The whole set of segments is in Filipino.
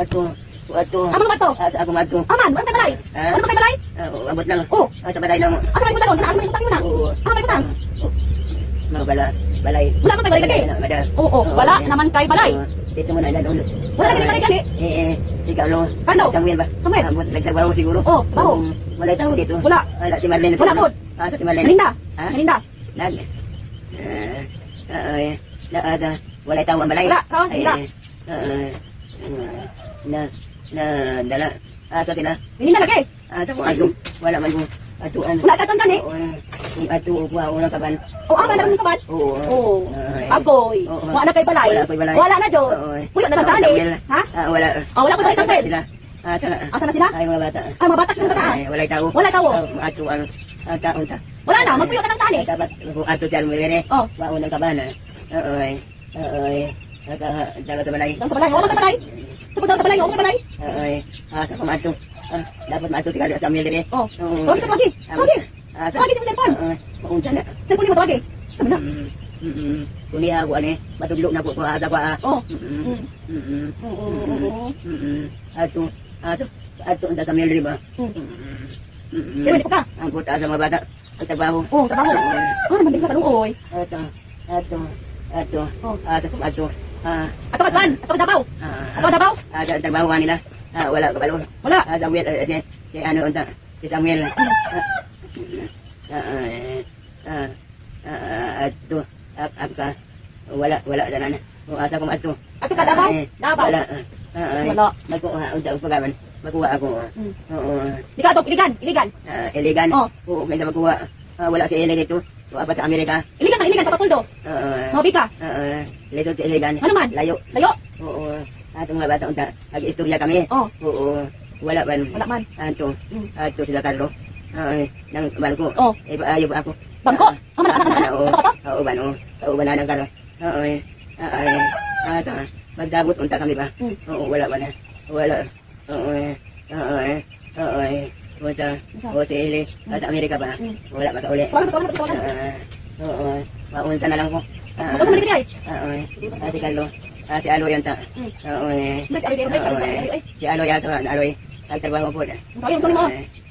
Ato. Amo ba to? Asa ako madto. Aman, wala tayo balay. Ano ba tayo balay? Abot lang. Oh. Asa balay lang. Asa may butang? Asa may butang yun na? Oo. May butang. Balay. Wala man tayo balay lagi. Oo, wala naman kay balay. Dito mo na ulo. Wala lagi balay gali. Ikaw lo. Kano? Samuel ba? Samuel. Nagtrabaho siguro. Oh, baho. Wala tao dito. Wala. Wala si Marlene. Wala po. Asa si Marlene? Melinda. Ha? Melinda. Wala tao ang balay. Wala, wala. Dala. Asa sila? Melinda lagi. Asa ko ato. Wala man ko. Atuan. Wala ka tanda ni. Kung ato ko una kaban. O ama na rin ka ba? Oo. Agoy. Wala na kay balay. Wala na jo. Puyo na tanda ni. Ha? Wala. Wala ko ba isang bed? Sila. Asa na sila? Ay mga bata. Mga bata ng bata. Wala tao. Wala tao. Ato ang taon ta. Wala na, magpuyo ka ng tali. Dapat kung ato dyan mo rin eh. Oh. Waunang kaban. Ooy. Dala sa balay. Dang sa balay. Wala sa balay. Sa balay, wala sa balay. Ooy. Sa kumato. Dapat maato si Kali sa amil rin eh. Oh. Tawagi ka, tawagi. Tawagi. Tawagi sa cellphone. Maunsa na. Cellphone mo tawagi. Sama na. Kuliha ko ano eh. Matudlo na po ko ata ko ah. Oh. Ato ang sa amil rin ba? Sino hindi ka? Ang puta sa mga bata. Ang trabaho. Oh, trabaho. Naman din sa kaluoy. Ato. Oh. Ato. Ato ka ban? Ato ka dabaw? Ato ka dabaw? Ang trabaho nga nila. Wala ka balo. Wala. Samuel, si ano unta. Si Samuel. Ato. Aka. Wala na. Kung asa ko ato. Ato ka dabaw? Dabaw. Wala. Wala. Magkuha unta ko pagaman. Magkuha ako. Oo. Di ka ato, iligan. Iligan. Oh. Oo, may magkuha. Wala si Iligan dito. Wala sa Amerika. Iligan, kapapuldo. Mabi ka. Lesson si Iligan. Ano man? Layo. Oo. Atong mga bata unta. Nag-istorya kami. Oh. Oo. Wala man. Ato sila Carlo. Nang bangko. Oh. Ayaw ba ako? Bangko? Ano? Oo ba no? Oo ba na ng Carlo? Oo. Ato. Magdabot unta kami ba? Oo, wala. Oo. Wala. O si Eli. Sa Amerika ba? Wala ka uli. Oo. Maunta na lang ko. Si Carlo. Si Aloy yun ta. Oo. Si Aloy ato. Aloy. Nagtrabaho po.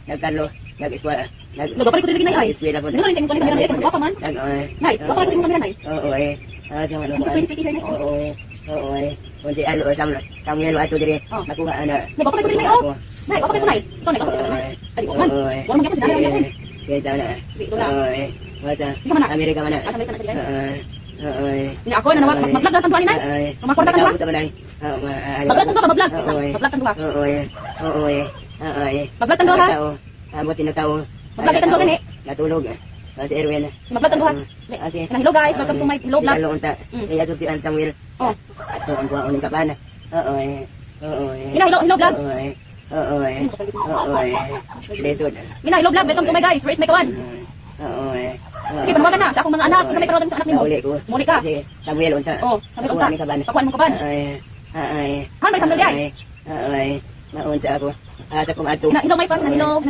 Nagkarlo. Nag-eskwela. Nagpapalik ko din na ay. Eskwela po. Ano rin tingin ko na yan? Baka man. Nay, baka rin kami na nay. Oo. Oo. Kung si Aloy Samuel ato dire. Nakuha na. Nagpapalik ko din na ay. Nay, baka ko nay. Ito nagpapalik ko nay. Ay, man. Wala man kasi na. Kita na. Wala. Amerika man na. Ini ako na naman mag-vlog na tanduan ni nay. Makorda tanduan. Mag-vlog tanduan, mag-vlog. Mag-vlog tanduan. Mag-vlog tanduan ha. Abutin na tao. Mag-vlog tanduan ni. Natulog. Si Erwin. Mag-vlog tanduan. Hello guys, welcome to my vlog. Hello unta. Kaya tutuan Samuel. Oh. Ato ang kuha uling kapan. Hello vlog. Lesod. Hello vlog, welcome to my guys. Raise my kawan. Sige, panawagan na sa akong mga anak. Sa may panawagan sa anak nimo. Muli ka. Samuel unta. Oh, Samuel unta. Pakuan mo kaban. Han may Samuel ay. Maunta ako. Sa kong ato. Hello my fans, hello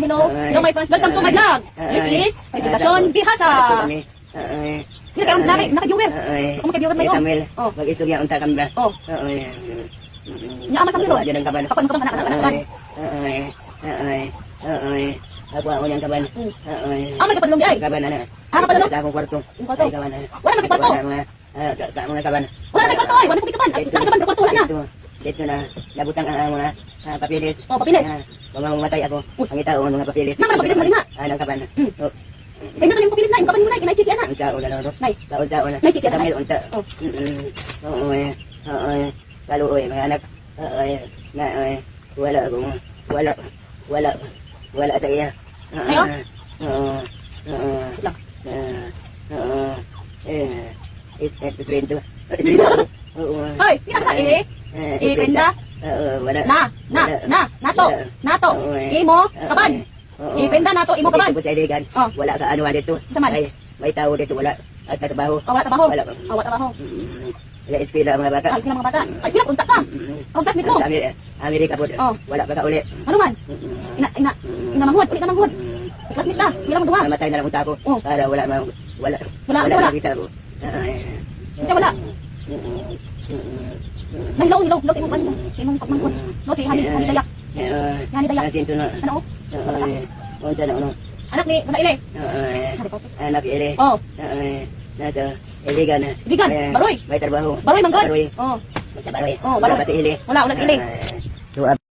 my fans. Welcome to my vlog. This is Presentasyon Bihasa. Hindi kayo naka-viewer. Kung maka-viewer may Samuel, mag-istorya unta kami ba? Oh. Nyaaman Samuel. Pakuan mo kaban anak. Ako ang unyang kaban. Aman ka padulong di ay. Kaban na. Padulong. Sa akong kwarto. Kwarto. Ay kaban na. Wala na kwarto. Mga kaban. Wala na kwarto ay. Wala na kaban. Ay kaban kwarto wala na. Dito na nabutang ang mga papilis. Oh, papilis. Kung mamatay ako, ang itao ang mga papilis. Naman papilis malima. Anang kaban. Ay na yung papilis na, yung kaban mo na, inay chiki ana. Ang tao na laro. Nay. Tao na. Nay chiki ana. Kami unta. Oo. Kaluoy mga anak. Wala ako. Wala tayo. Ayo. Ito trento. Hoy, pinakasa ini. Ipenda. Wala. Nato. Imo kaban. Ipenda nato imo kaban. Ito sa iligan. Wala ka ano dito. May tao dito wala. At trabaho. Wala trabaho. Wala. Wala trabaho. Wala eskwela mga bata. Ay, sila mga bata. Ay, sila punta ka. Ang classmate mo. Sa Amerika po. Wala pa ka uli. Ano man? Ina manghud, uli ka manghud. Classmate na, sila mga duha. Namatay na lang unta ko. Para wala Wala. nakita ko. Kasi wala. Nahilaw, hilaw sa imong ano. Sa imong pagmangkot. No, si Hani Dayak. Yani Dayak. Sinto na. Ano? Unsa na uno. Anak ni Babaile. Anak ire. Oh, Nasa iligan na. Iligan, Baroy. May trabaho. Baroy manggod. Baroy. Oh. Baroy. Oh, Baroy. Wala pa si ili. Wala si Ili. Tuwa